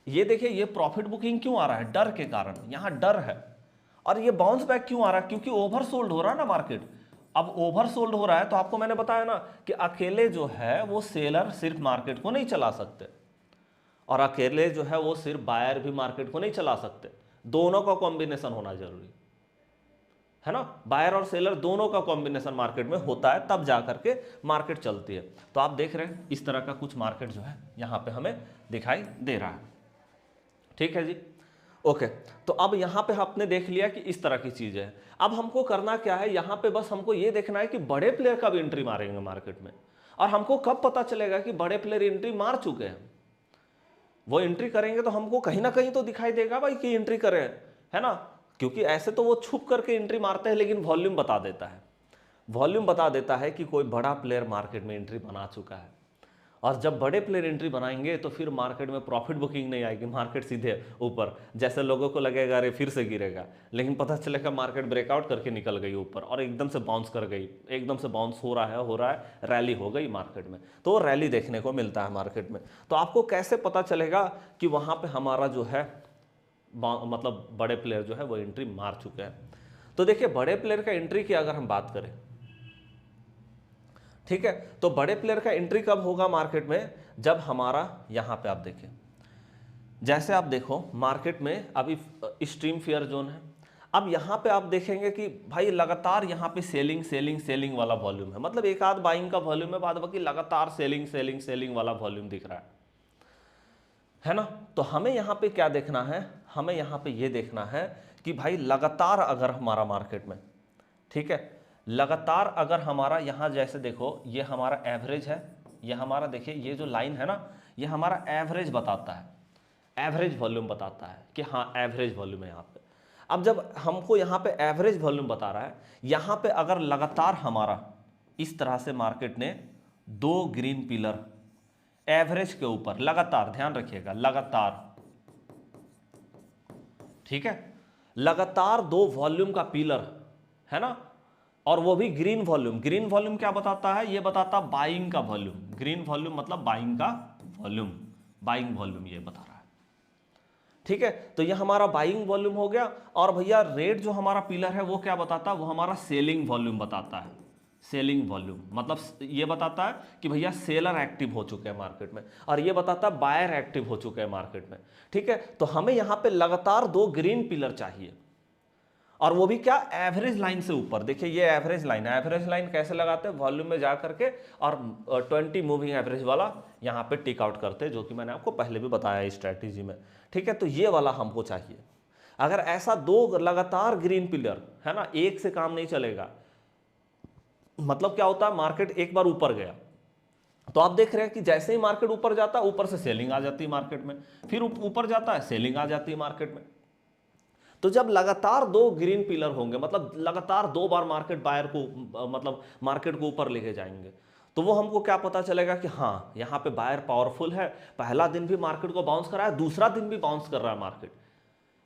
ये देखिए ये प्रॉफिट बुकिंग क्यों आ रहा है, डर के कारण, यहां डर है, और ये बाउंस बैक क्यों आ रहा है, क्योंकि ओवरसोल्ड हो रहा है ना मार्केट। अब ओवरसोल्ड हो रहा है तो आपको मैंने बताया ना कि अकेले जो है वो सेलर सिर्फ मार्केट को नहीं चला सकते, और अकेले जो है वो सिर्फ बायर भी मार्केट को नहीं चला सकते, दोनों का कॉम्बिनेशन होना जरूरी है ना। बायर और सेलर दोनों का कॉम्बिनेशन मार्केट में होता है, तब जाकर के मार्केट चलती है। तो आप देख रहे हैं इस तरह का कुछ मार्केट जो है यहां पे हमें दिखाई दे रहा है, ठीक है जी। ओके, तो अब यहां पे आपने देख लिया कि इस तरह की चीज है। अब हमको करना क्या है, यहां पे बस हमको ये देखना है कि बड़े प्लेयर कब एंट्री मारेंगे मार्केट में, और हमको कब पता चलेगा कि बड़े प्लेयर एंट्री मार चुके हैं। वो एंट्री करेंगे तो हमको कहीं ना कहीं तो दिखाई देगा भाई कि एंट्री करे, है ना। क्योंकि ऐसे तो वो छुप करके एंट्री मारते हैं, लेकिन वॉल्यूम बता देता है, वॉल्यूम बता देता है कि कोई बड़ा प्लेयर मार्केट में एंट्री बना चुका है। और जब बड़े प्लेयर एंट्री बनाएंगे तो फिर मार्केट में प्रॉफिट बुकिंग नहीं आएगी, मार्केट सीधे ऊपर, जैसे लोगों को लगेगा अरे फिर से गिरेगा, लेकिन पता चलेगा मार्केट ब्रेकआउट करके निकल गई ऊपर और एकदम से बाउंस कर गई, एकदम से बाउंस हो रहा है, रैली हो गई मार्केट में, तो रैली देखने को मिलता है मार्केट में। तो आपको कैसे पता चलेगा कि वहां पर हमारा जो है मतलब बड़े प्लेयर जो है वो एंट्री मार चुके हैं। तो देखिए बड़े प्लेयर का एंट्री की अगर हम बात करें, ठीक है, तो बड़े प्लेयर का एंट्री कब होगा मार्केट में, जब हमारा यहां पे आप देखें, जैसे आप देखो मार्केट में अभी एक्सट्रीम फियर जोन है, अब यहां पे आप देखेंगे कि भाई लगातार यहां पे सेलिंग सेलिंग सेलिंग वाला वॉल्यूम है, मतलब एक आध बाइंग का वॉल्यूम है, बाद बाकी लगातार सेलिंग सेलिंग सेलिंग वाला वॉल्यूम दिख रहा है ना। तो हमें यहां पे क्या देखना है, हमें यहां पे ये देखना है कि भाई लगातार अगर हमारा मार्केट में, ठीक है, लगातार अगर हमारा यहां जैसे देखो ये हमारा एवरेज है, ये हमारा देखिए ये जो लाइन है ना, ये हमारा एवरेज बताता है, एवरेज वॉल्यूम बताता है कि हाँ एवरेज वॉल्यूम है यहाँ पे। अब जब हमको यहाँ पे एवरेज वॉल्यूम बता रहा है, यहाँ पे अगर लगातार हमारा इस तरह से मार्केट ने दो ग्रीन पिलर एवरेज के ऊपर लगातार, ध्यान रखिएगा लगातार, ठीक है, लगातार दो वॉल्यूम का पिलर है ना, और वो भी ग्रीन वॉल्यूम। ग्रीन वॉल्यूम क्या बताता है, ये बताता बाइंग का वॉल्यूम, ग्रीन वॉल्यूम मतलब बाइंग का वॉल्यूम, बाइंग वॉल्यूम ये बता रहा है, ठीक है। तो ये हमारा बाइंग वॉल्यूम हो गया, और भैया रेड जो हमारा पिलर है वो क्या बताता है, वो हमारा सेलिंग वॉल्यूम बताता है, सेलिंग वॉल्यूम मतलब ये बताता है कि भैया सेलर एक्टिव हो चुके हैं मार्केट में, और ये बताता है बायर एक्टिव हो चुके हैं मार्केट में, ठीक है। तो हमें यहां पे लगातार दो ग्रीन पिलर चाहिए, और वो भी क्या, एवरेज लाइन से ऊपर। देखिए ये एवरेज लाइन है, एवरेज लाइन कैसे लगाते हैं, वॉल्यूम में जा करके और 20 मूविंग एवरेज वाला यहां पे टिक आउट करते हैं, जो कि मैंने आपको पहले भी बताया इस स्ट्रैटेजी में, ठीक है। तो ये वाला हमको चाहिए। अगर ऐसा दो लगातार ग्रीन पिलर है ना, एक से काम नहीं चलेगा। मतलब क्या होता है, मार्केट एक बार ऊपर गया, तो आप देख रहे हैं कि जैसे ही मार्केट ऊपर जाता है, ऊपर से सेलिंग आ जाती है मार्केट में, फिर ऊपर जाता है, सेलिंग आ जाती है मार्केट में। तो जब लगातार दो ग्रीन पिलर होंगे, मतलब लगातार दो बार मार्केट बायर को मतलब मार्केट को ऊपर लेके जाएंगे, तो वो हमको क्या पता चलेगा कि हाँ यहाँ पे बायर पावरफुल है, पहला दिन भी मार्केट को बाउंस करा है, दूसरा दिन भी बाउंस कर रहा है मार्केट,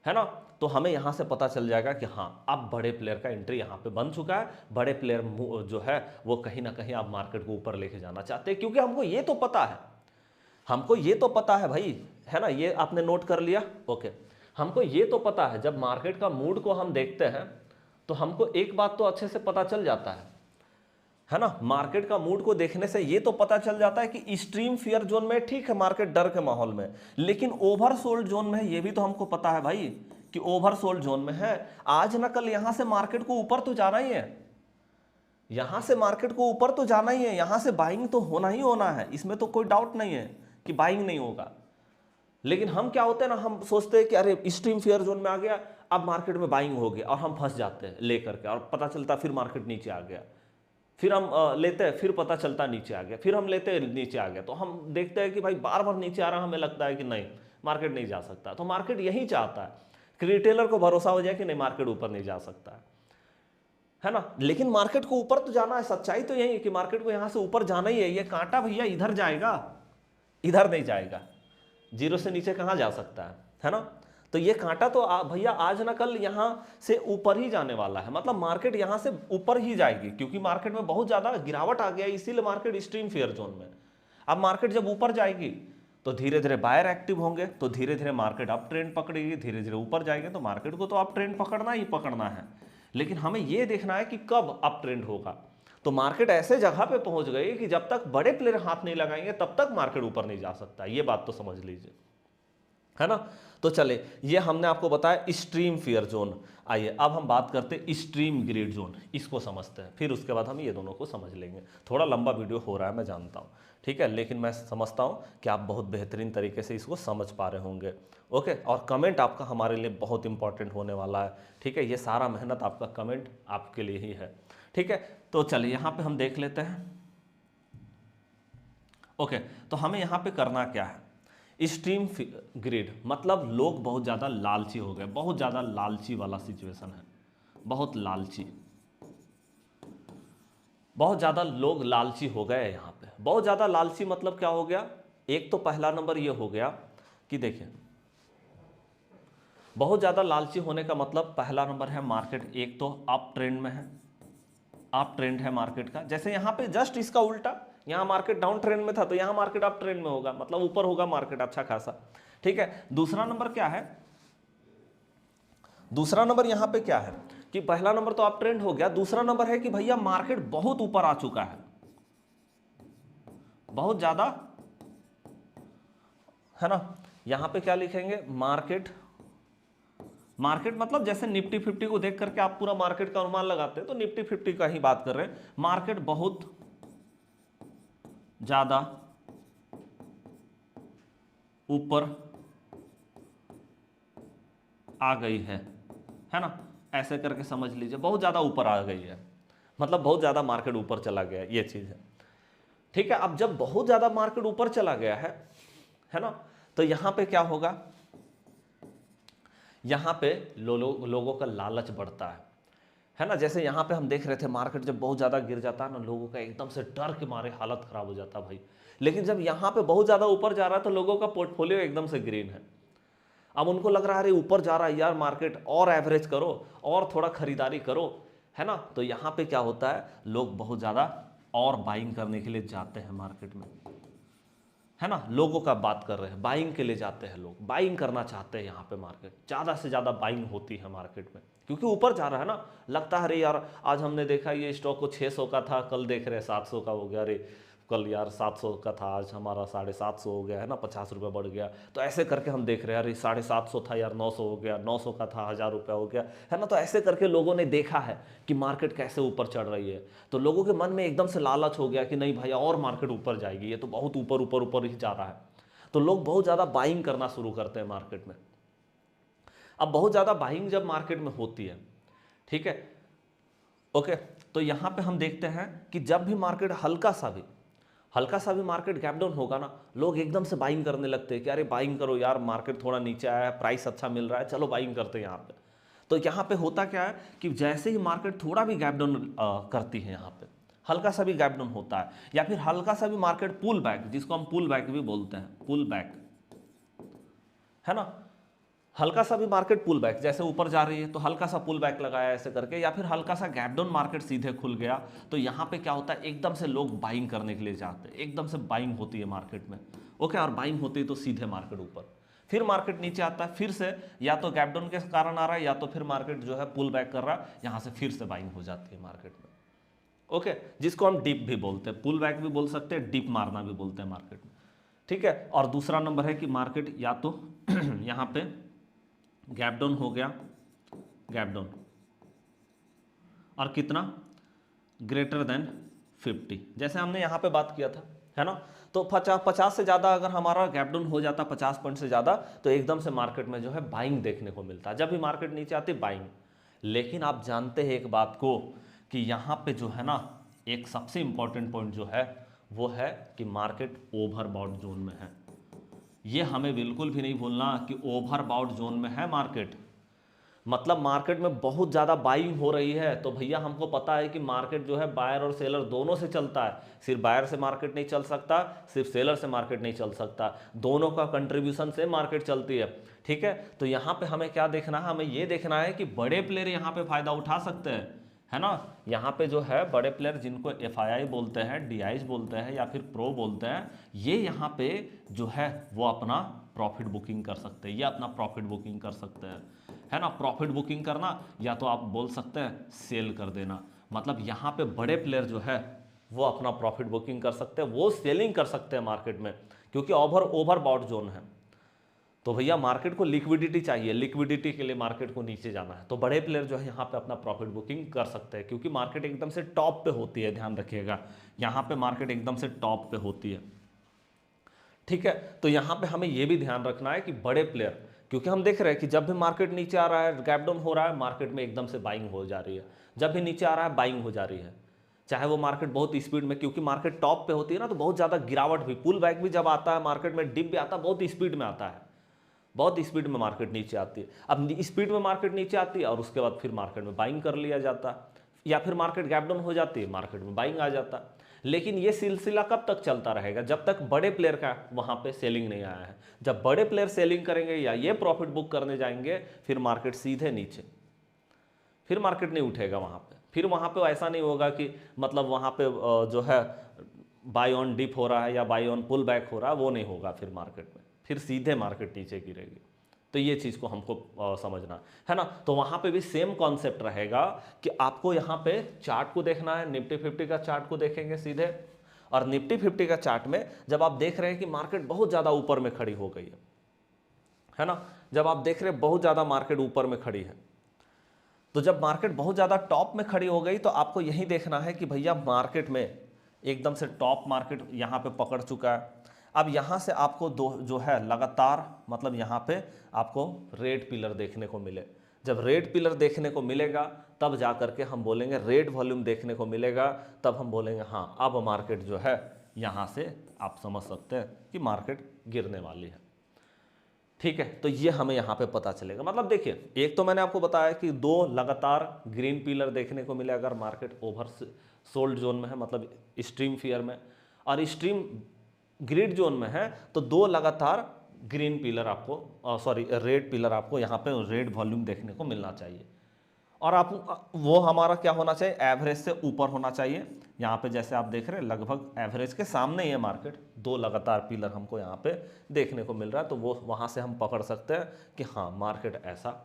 है ना। तो हमें यहां से पता चल जाएगा कि हाँ अब बड़े प्लेयर का एंट्री यहां पे बन चुका है, बड़े प्लेयर जो है वो कहीं ना कहीं आप मार्केट को ऊपर लेके जाना चाहते हैं, क्योंकि हमको ये तो पता है, हमको ये तो पता है भाई, है ना, ये आपने नोट कर लिया। ओके, हमको ये तो पता है, जब मार्केट का मूड को हम देखते हैं तो हमको एक बात तो अच्छे से पता चल जाता है ना, मार्केट का मूड को देखने से ये तो पता चल जाता है कि एक्सट्रीम फियर जोन में ठीक है मार्केट डर के माहौल में, लेकिन ओवरसोल्ड जोन में है, ये भी तो हमको पता है भाई कि ओवरसोल्ड जोन में है। आज ना कल यहां से मार्केट को ऊपर तो जाना ही है, यहां से मार्केट को ऊपर तो जाना ही है, यहां से बाइंग तो होना ही होना है, इसमें तो कोई डाउट नहीं है कि बाइंग नहीं होगा। लेकिन हम क्या होते हैं ना, हम सोचते हैं कि अरे एक्सट्रीम फियर जोन में आ गया, अब मार्केट में बाइंग हो गया, और हम फंस जाते हैं लेकर के, और पता चलता फिर मार्केट नीचे आ गया, फिर हम लेते हैं, फिर पता चलता नीचे आ गया, फिर हम लेते हैं नीचे आ गया। तो हम देखते हैं कि भाई बार बार नीचे आ रहा, हमें लगता है कि नहीं मार्केट नहीं जा सकता। तो मार्केट यही चाहता है कि रिटेलर को भरोसा हो जाए कि नहीं मार्केट ऊपर नहीं जा सकता है ना। लेकिन मार्केट को ऊपर तो जाना है, सच्चाई तो यही है कि मार्केट को यहां से ऊपर जाना ही है। ये कांटा भैया इधर जाएगा, इधर नहीं जाएगा, जीरो से नीचे कहां जा सकता है ना। तो ये कांटा तो भैया आज ना कल यहां से ऊपर ही जाने वाला है, मतलब मार्केट यहां से ऊपर ही जाएगी, क्योंकि मार्केट में बहुत ज्यादा गिरावट आ गया है, इसीलिए मार्केट एक्सट्रीम फियर जोन में। अब मार्केट जब ऊपर जाएगी तो धीरे धीरे बायर एक्टिव होंगे, तो धीरे धीरे मार्केट अप ट्रेंड पकड़ेगी, धीरे धीरे ऊपर जाएंगे, तो मार्केट को तो अप ट्रेंड पकड़ना ही पकड़ना है। लेकिन हमें यह देखना है कि कब अप ट्रेंड होगा। तो मार्केट ऐसे जगह पे पहुंच गई कि जब तक बड़े प्लेयर हाथ नहीं लगाएंगे तब तक मार्केट ऊपर नहीं जा सकता, ये बात तो समझ लीजिए, है ना। तो चले, ये हमने आपको बताया एक्सट्रीम फियर जोन। आइए अब हम बात करते हैं एक्सट्रीम ग्रीड जोन, इसको समझते हैं, फिर उसके बाद हम ये दोनों को समझ लेंगे। थोड़ा लंबा वीडियो हो रहा है मैं जानता हूँ, ठीक है, लेकिन मैं समझता हूँ कि आप बहुत बेहतरीन तरीके से इसको समझ पा रहे होंगे। ओके, और कमेंट आपका हमारे लिए बहुत इंपॉर्टेंट होने वाला है, ठीक है, ये सारा मेहनत आपका कमेंट आपके लिए ही है, ठीक है। तो चलिए यहाँ पे हम देख लेते हैं। ओके, तो हमें यहाँ पे करना क्या है, एक्सट्रीम ग्रिड मतलब लोग बहुत ज़्यादा लालची हो गए, बहुत ज़्यादा लालची वाला सिचुएशन है, बहुत लालची, बहुत ज़्यादा लोग लालची हो गए यहाँ पे। बहुत ज़्यादा लालची मतलब क्या हो गया, एक तो पहला नंबर ये हो गया कि देखिए बहुत ज़्यादा लालची होने का मतलब पहला नंबर है मार्केट एक तो अप ट्रेंड में है, अप ट्रेंड है मार्केट का। जैसे यहाँ पे जस्ट इसका उल्टा, यहाँ मार्केट डाउन ट्रेंड में था तो यहाँ मार्केट अप ट्रेंड में होगा, मतलब ऊपर होगा मार्केट अच्छा खासा, ठीक है। दूसरा नंबर क्या है, दूसरा नंबर यहाँ पे क्या है कि पहला नंबर तो अप ट्रेंड हो गया, दूसरा नंबर है कि भैया मार्केट बहुत ऊपर आ चुका है, बहुत ज्यादा, है ना। यहां पे क्या लिखेंगे, मार्केट, मार्केट मतलब जैसे निफ्टी 50 को देख करके आप पूरा मार्केट का अनुमान लगाते हैं, तो निफ्टी 50 का ही बात कर रहे हैं। मार्केट बहुत ज्यादा ऊपर आ गई है ना, ऐसे करके समझ लीजिए, बहुत ज्यादा ऊपर आ गई है, मतलब बहुत ज्यादा मार्केट ऊपर चला गया, ये चीज है, ठीक है। अब जब बहुत ज्यादा मार्केट ऊपर चला गया है ना, तो यहां पे क्या होगा, यहां पे लोगों का लालच बढ़ता है ना। जैसे यहां पे हम देख रहे थे मार्केट जब बहुत ज्यादा गिर जाता है ना, लोगों का एकदम से डर के मारे हालत खराब हो जाता है भाई। लेकिन जब यहां पे बहुत ज्यादा ऊपर जा रहा है तो लोगों का पोर्टफोलियो एकदम से ग्रीन है। अब उनको लग रहा है अरे ऊपर जा रहा है यार मार्केट, और एवरेज करो और थोड़ा खरीदारी करो, है ना। तो यहां पे क्या होता है, लोग बहुत ज्यादा और बाइंग करने के लिए जाते हैं मार्केट में, है ना। लोगों का बात कर रहे हैं, बाइंग के लिए जाते हैं लोग, बाइंग करना चाहते हैं यहाँ पे, मार्केट ज़्यादा से ज़्यादा बाइंग होती है मार्केट में, क्योंकि ऊपर जा रहा है ना। लगता है अरे यार आज हमने देखा ये स्टॉक को 600 का था, कल देख रहे हैं 700 का हो गया, अरे कल यार 700 का था, आज हमारा 750 हो गया, है ना, 50 रुपये बढ़ गया। तो ऐसे करके हम देख रहे हैं अरे 750 था यार 900 हो गया, 900 का था 1000 रुपया हो गया, है ना। तो ऐसे करके लोगों ने देखा है कि मार्केट कैसे ऊपर चढ़ रही है, तो लोगों के मन में एकदम से लालच हो गया कि नहीं भैया और मार्केट ऊपर जाएगी, ये तो बहुत ऊपर ऊपर ऊपर ही जा रहा है। तो लोग बहुत ज़्यादा बाइंग करना शुरू करते हैं मार्केट में। अब बहुत ज़्यादा बाइंग जब मार्केट में होती है, ठीक है, ओके, तो यहाँ पे हम देखते हैं कि जब भी मार्केट हल्का सा भी हल्का सा भी मार्केट गैप डाउन होगा ना, लोग एकदम से बाइंग करने लगते हैं कि अरे बाइंग करो यार, मार्केट थोड़ा नीचे आया है, प्राइस अच्छा मिल रहा है, चलो बाइंग करते हैं यहाँ पे। तो यहाँ पे होता क्या है कि जैसे ही मार्केट थोड़ा भी गैप डाउन करती है, यहाँ पे हल्का सा भी गैप डाउन होता है, या फिर हल्का सा भी मार्केट पुल बैक, जिसको हम पुल बैक भी बोलते हैं, पुल बैक, है ना, हल्का सा भी मार्केट पुल बैक, जैसे ऊपर जा रही है तो हल्का सा पुल बैक लगाया ऐसे करके, या फिर हल्का सा गैप डाउन मार्केट सीधे खुल गया, तो यहाँ पे क्या होता है, एकदम से लोग बाइंग करने के लिए जाते हैं, एकदम से बाइंग होती है मार्केट में। ओके, और बाइंग होती है तो सीधे मार्केट ऊपर, फिर मार्केट नीचे आता है, फिर से या तो गैप डाउन के कारण आ रहा है, या तो फिर मार्केट जो है पुल बैक कर रहा है, यहाँ से फिर से बाइंग हो जाती है मार्केट में। ओके, जिसको हम डिप भी बोलते हैं, पुल बैक भी बोल सकते हैं, डिप मारना भी बोलते हैं मार्केट में। ठीक है, और दूसरा नंबर है कि मार्केट या तो यहाँ पे गैप डाउन हो गया, गैप डाउन, और कितना, ग्रेटर देन 50, जैसे हमने यहाँ पे बात किया था, है ना। तो 50 से ज़्यादा अगर हमारा गैप डाउन हो जाता 50 पॉइंट से ज़्यादा, तो एकदम से मार्केट में जो है बाइंग देखने को मिलता है, जब भी मार्केट नीचे आती बाइंग। लेकिन आप जानते हैं एक बात को कि यहाँ पे जो है ना, एक सबसे इंपॉर्टेंट पॉइंट जो है वो है कि मार्केट ओवरबॉट जोन में है। ये हमें बिल्कुल भी नहीं भूलना कि ओवरबॉट जोन में है मार्केट, मतलब मार्केट में बहुत ज़्यादा बाइंग हो रही है। तो भैया हमको पता है कि मार्केट जो है बायर और सेलर दोनों से चलता है, सिर्फ बायर से मार्केट नहीं चल सकता, सिर्फ सेलर से मार्केट नहीं चल सकता, दोनों का कंट्रीब्यूशन से मार्केट चलती है। ठीक है, तो यहाँ पे हमें क्या देखना है, हमें ये देखना है कि बड़े प्लेयर यहाँ पे फायदा उठा सकते हैं, है ना। यहाँ पे जो है बड़े प्लेयर, जिनको एफआईआई बोलते हैं, डीआईज बोलते हैं, या फिर प्रो बोलते हैं, ये यहाँ पे जो है वो अपना प्रॉफिट बुकिंग कर सकते हैं, ये अपना प्रॉफिट बुकिंग कर सकते हैं, है ना। प्रॉफिट बुकिंग करना, या तो आप बोल सकते हैं सेल कर देना, मतलब यहाँ पे बड़े प्लेयर जो है वो अपना प्रॉफिट बुकिंग कर सकते हैं, वो सेलिंग कर सकते हैं मार्केट में, क्योंकि ओवरबॉट जोन है। तो भैया मार्केट को लिक्विडिटी चाहिए, लिक्विडिटी के लिए मार्केट को नीचे जाना है, तो बड़े प्लेयर जो है यहाँ पे अपना प्रॉफिट बुकिंग कर सकते हैं, क्योंकि मार्केट एकदम से टॉप पे होती है, ध्यान रखिएगा, यहाँ पे मार्केट एकदम से टॉप पे होती है। ठीक है, तो यहाँ पे हमें ये भी ध्यान रखना है कि बड़े प्लेयर, क्योंकि हम देख रहे हैं कि जब भी मार्केट नीचे आ रहा है, गैप डाउन हो रहा है, मार्केट में एकदम से बाइंग हो जा रही है, जब भी नीचे आ रहा है बाइंग हो जा रही है, चाहे वो मार्केट बहुत स्पीड में, क्योंकि मार्केट टॉप पे होती है ना, तो बहुत ज़्यादा गिरावट भी, पुल बैक भी जब आता है मार्केट में, डिप भी आता है, बहुत स्पीड में आता है, बहुत स्पीड में मार्केट नीचे आती है। अब स्पीड में मार्केट नीचे आती है और उसके बाद फिर मार्केट में बाइंग कर लिया जाता है, या फिर मार्केट गैप डाउन हो जाती है, मार्केट में बाइंग आ जाता है। लेकिन ये सिलसिला कब तक चलता रहेगा, जब तक बड़े प्लेयर का वहाँ पे सेलिंग नहीं आया है। जब बड़े प्लेयर सेलिंग करेंगे या ये प्रॉफिट बुक करने जाएंगे, फिर मार्केट सीधे नीचे, फिर मार्केट नहीं उठेगा वहाँ पे, फिर वहाँ पे ऐसा नहीं होगा कि मतलब वहाँ पे जो है बाय ऑन डिप हो रहा है या बाय ऑन पुल बैक हो रहा है, वो नहीं होगा फिर मार्केट में, फिर सीधे मार्केट नीचे गिरेगी। तो ये चीज़ को हमको समझना है ना। तो वहाँ पे भी सेम कॉन्सेप्ट रहेगा कि आपको यहाँ पे चार्ट को देखना है, निफ्टी 50 का चार्ट को देखेंगे सीधे, और निफ्टी 50 का चार्ट में जब आप देख रहे हैं कि मार्केट बहुत ज़्यादा ऊपर में खड़ी हो गई है ना, जब आप देख रहे हैं बहुत ज़्यादा मार्केट ऊपर में खड़ी है, तो जब मार्केट बहुत ज़्यादा टॉप में खड़ी हो गई, तो आपको यही देखना है कि भैया मार्केट में एकदम से टॉप मार्केट यहाँ पे पकड़ चुका है। अब यहाँ से आपको दो जो है लगातार, मतलब यहाँ पे आपको रेड पिलर देखने को मिले। जब रेड पिलर देखने को मिलेगा तब जा करके हम बोलेंगे, रेड वॉल्यूम देखने को मिलेगा तब हम बोलेंगे हाँ अब मार्केट जो है यहाँ से आप समझ सकते हैं कि मार्केट गिरने वाली है। ठीक है, तो ये हमें यहाँ पे पता चलेगा। मतलब देखिए, एक तो मैंने आपको बताया कि दो लगातार ग्रीन पिलर देखने को मिले अगर मार्केट ओवर सोल्ड जोन में है, मतलब स्ट्रीम फियर में, और स्ट्रीम ग्रिड जोन में है, तो दो लगातार ग्रीन पिलर आपको रेड पिलर आपको यहाँ पे रेड वॉल्यूम देखने को मिलना चाहिए। और आप वो हमारा क्या होना चाहिए, एवरेज से ऊपर होना चाहिए। यहाँ पे जैसे आप देख रहे हैं लगभग एवरेज के सामने ही है मार्केट, दो लगातार पिलर हमको यहाँ पे देखने को मिल रहा है, तो वो वहाँ से हम पकड़ सकते हैं कि हाँ मार्केट ऐसा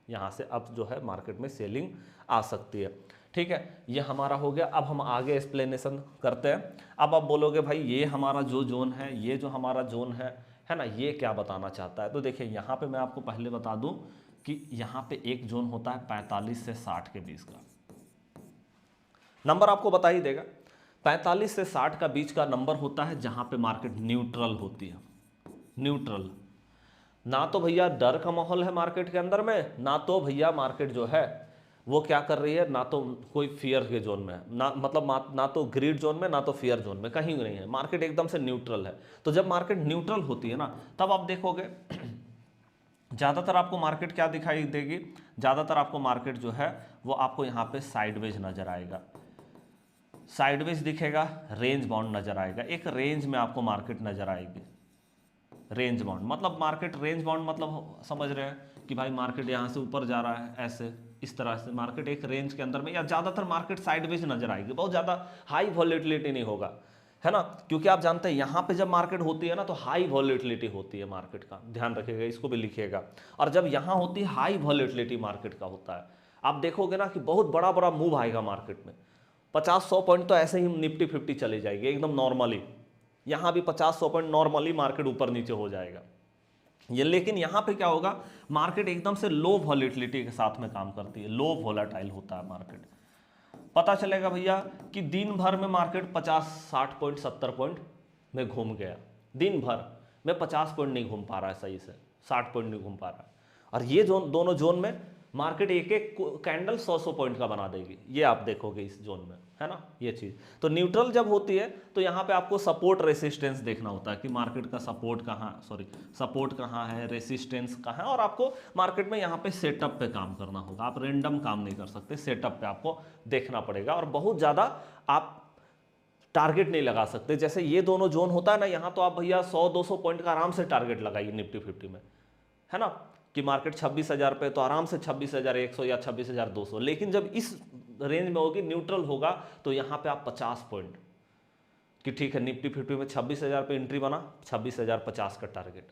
यहाँ से अब जो है मार्केट में सेलिंग आ सकती है। ठीक है, ये हमारा हो गया। अब हम आगे एक्सप्लेनेशन करते हैं। अब आप बोलोगे भाई ये हमारा जो जोन है, ये जो हमारा जोन है ना, ये क्या बताना चाहता है। तो देखिए यहाँ पे मैं आपको पहले बता दूं कि यहाँ पे एक जोन होता है 45 से 60 के बीच का नंबर, आपको बता ही देगा। 45 से 60 का बीच का नंबर होता है जहाँ पे मार्केट न्यूट्रल होती है। न्यूट्रल, ना तो भैया डर का माहौल है मार्केट के अंदर में, ना तो भैया मार्केट जो है वो क्या कर रही है, ना तो कोई फियर के जोन में है, ना मतलब ना तो ग्रीड जोन में, ना तो फियर जोन में, कहीं नहीं है, मार्केट एकदम से न्यूट्रल है। तो जब मार्केट न्यूट्रल होती है ना, तब आप देखोगे ज़्यादातर आपको मार्केट क्या दिखाई देगी, ज़्यादातर आपको मार्केट जो है वो आपको यहाँ पे साइडवेज नजर आएगा, साइडवेज दिखेगा, रेंज बाउंड नजर आएगा, एक रेंज में आपको मार्केट नजर आएगी। रेंज बाउंड मतलब मार्केट रेंज बाउंड मतलब समझ रहे हैं कि भाई मार्केट यहाँ से ऊपर जा रहा है, ऐसे इस तरह से मार्केट एक रेंज के अंदर में, या ज़्यादातर मार्केट साइडवेज नजर आएगी, बहुत ज़्यादा हाई वॉलेटिलिटी नहीं होगा, है ना, क्योंकि आप जानते हैं यहाँ पे जब मार्केट होती है ना तो हाई वॉलेटिलिटी होती है मार्केट का, ध्यान रखिएगा, इसको भी लिखिएगा। और जब यहाँ होती है हाई वॉलेटिलिटी मार्केट का होता है, आप देखोगे ना कि बहुत बड़ा बड़ा मूव आएगा मार्केट में, 50-100 पॉइंट तो ऐसे ही निफ्टी 50 चली जाएगी एकदम नॉर्मली, यहाँ भी 50-100 पॉइंट नॉर्मली मार्केट ऊपर नीचे हो जाएगा ये। लेकिन यहाँ पे क्या होगा, मार्केट एकदम से लो वॉलेटिलिटी के साथ में काम करती है, लो वोलेटाइल होता है मार्केट। पता चलेगा भैया कि दिन भर में मार्केट 50-60 पॉइंट 70 पॉइंट में घूम गया, दिन भर में 50 पॉइंट नहीं घूम पा रहा है सही से, 60 पॉइंट नहीं घूम पा रहा है। और ये दोनों जोन में मार्केट एक एक कैंडल 100-100 पॉइंट का बना देगी, ये आप देखोगे इस जोन में, है ना, ये चीज। तो न्यूट्रल जब होती है तो यहाँ पे आपको सपोर्ट रेसिस्टेंस देखना होता है कि मार्केट का सपोर्ट कहाँ है, रेसिस्टेंस कहाँ है, और आपको मार्केट में यहाँ पे सेटअप पे काम करना होगा, आप रेंडम काम नहीं कर सकते, सेटअप पे आपको देखना पड़ेगा, और बहुत ज़्यादा आप टारगेट नहीं लगा सकते। जैसे ये दोनों जोन होता है ना, यहाँ तो आप भैया 100-200 पॉइंट का आराम से टारगेट लगाइए निफ्टी 50 में, है ना, कि मार्केट 26,000 पे तो आराम से 26,100 या 26,200। लेकिन जब इस रेंज में होगी, न्यूट्रल होगा, तो यहाँ पे आप 50 पॉइंट कि ठीक है निफ्टी 50 में 26,000 पे एंट्री बना, 26,050 का टारगेट,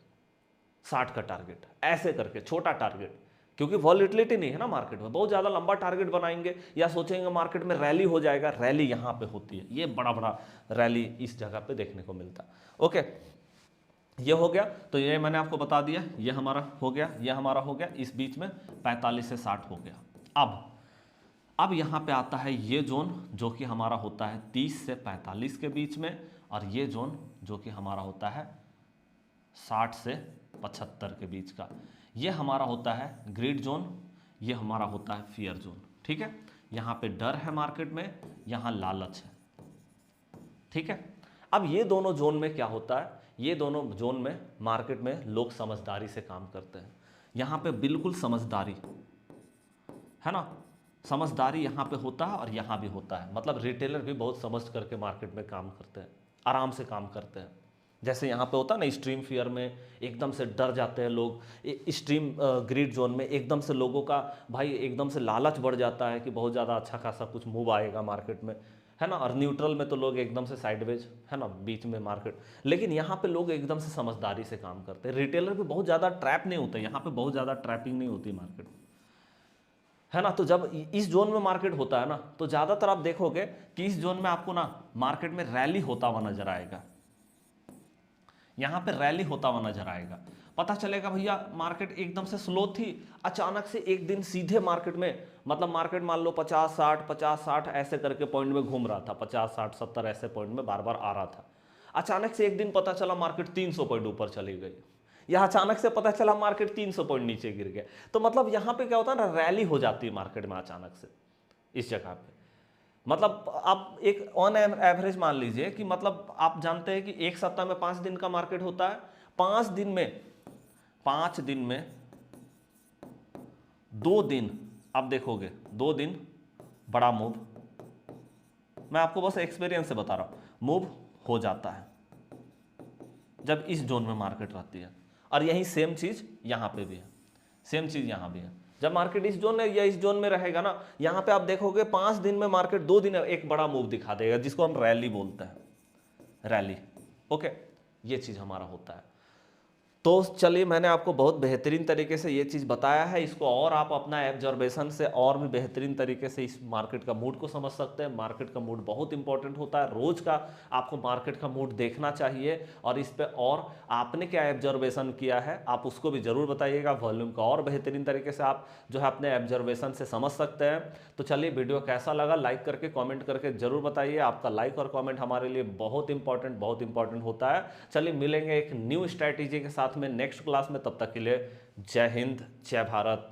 60 का टारगेट, ऐसे करके छोटा टारगेट, क्योंकि वॉलेटिलिटी नहीं है ना मार्केट में। बहुत ज़्यादा लंबा टारगेट बनाएंगे या सोचेंगे मार्केट में रैली हो जाएगा, रैली यहाँ पे होती है, ये बड़ा बड़ा रैली इस जगह पे देखने को मिलता है। ओके, ये हो गया, तो ये मैंने आपको बता दिया, ये हमारा हो गया, ये हमारा हो गया, इस बीच में 45 से 60 हो गया। अब यहाँ पे आता है ये जोन जो कि हमारा होता है 30 से 45 के बीच में, और ये जोन जो कि हमारा होता है 60 से 75 के बीच का, ये हमारा होता है ग्रिड जोन, ये हमारा होता है फियर जोन। ठीक है, यहाँ पे डर है मार्केट में, यहाँ लालच है। ठीक है, अब ये दोनों जोन में क्या होता है, ये दोनों जोन में मार्केट में लोग समझदारी से काम करते हैं, यहाँ पे बिल्कुल समझदारी, है ना, समझदारी यहाँ पे होता है और यहाँ भी होता है, मतलब रिटेलर भी बहुत समझ करके मार्केट में काम करते हैं, आराम से काम करते हैं। जैसे यहाँ पे होता है ना स्ट्रीम फियर में एकदम से डर जाते हैं लोग, स्ट्रीम ग्रिड जोन में एकदम से लोगों का भाई एकदम से लालच बढ़ जाता है कि बहुत ज़्यादा अच्छा खासा कुछ मूव आएगा मार्केट में, है ना, और न्यूट्रल में तो लोग एकदम से साइडवेज, है ना, बीच में मार्केट। लेकिन यहाँ पे लोग एकदम से समझदारी से काम करते हैं, रिटेलर भी बहुत ज़्यादा ट्रैप नहीं होते, यहाँ पे बहुत ज़्यादा ट्रैपिंग नहीं होती मार्केट, है ना। तो जब इस जोन में मार्केट होता है ना, तो ज़्यादातर आप देखोगे कि इस जोन में आपको ना मार्केट में रैली होता हुआ नजर आएगा, यहाँ पे रैली होता हुआ नजर आएगा। पता चलेगा भैया मार्केट एकदम से स्लो थी, अचानक से एक दिन सीधे मार्केट में, मतलब मार्केट मान लो 50-60 ऐसे करके पॉइंट में घूम रहा था, 50-60-70 ऐसे पॉइंट में बार बार आ रहा था। अचानक से एक दिन पता चला मार्केट 300 पॉइंट ऊपर चली गई, या अचानक से पता चला मार्केट 300 पॉइंट नीचे गिर गया। तो मतलब यहाँ पे क्या होता है ना, रैली हो जाती है मार्केट में अचानक से इस जगह पे। मतलब आप एक ऑन एवरेज मान लीजिए कि मतलब आप जानते हैं कि एक सप्ताह में 5 दिन का मार्केट होता है, 5 दिन में 2 दिन आप देखोगे, 2 दिन बड़ा मूव, मैं आपको बस एक्सपीरियंस से बता रहा हूं, मूव हो जाता है जब इस जोन में मार्केट रहती है। और यही सेम चीज यहां पे भी है, सेम चीज यहां भी है। जब मार्केट इस जोन में या इस जोन में रहेगा ना, यहां पे आप देखोगे 5 दिन में मार्केट 2 दिन एक बड़ा मूव दिखा देगा, जिसको हम रैली बोलते हैं, रैली। ओके, ये चीज हमारा होता है। तो चलिए, मैंने आपको बहुत बेहतरीन तरीके से ये चीज़ बताया है, इसको और आप अपना ऑब्जर्वेशन से और भी बेहतरीन तरीके से इस मार्केट का मूड को समझ सकते हैं। मार्केट का मूड बहुत इंपॉर्टेंट होता है, रोज का आपको मार्केट का मूड देखना चाहिए, और इस पे और आपने क्या ऑब्जर्वेशन किया है आप उसको भी जरूर बताइएगा। वॉल्यूम का और बेहतरीन तरीके से आप जो है अपने ऑब्जर्वेशन से समझ सकते हैं। तो चलिए, वीडियो कैसा लगा लाइक करके कॉमेंट करके जरूर बताइए, आपका लाइक और कॉमेंट हमारे लिए बहुत इंपॉर्टेंट होता है। चलिए, मिलेंगे एक न्यू स्ट्रैटेजी के साथ में नेक्स्ट क्लास में, तब तक के लिए जय हिंद, जय भारत।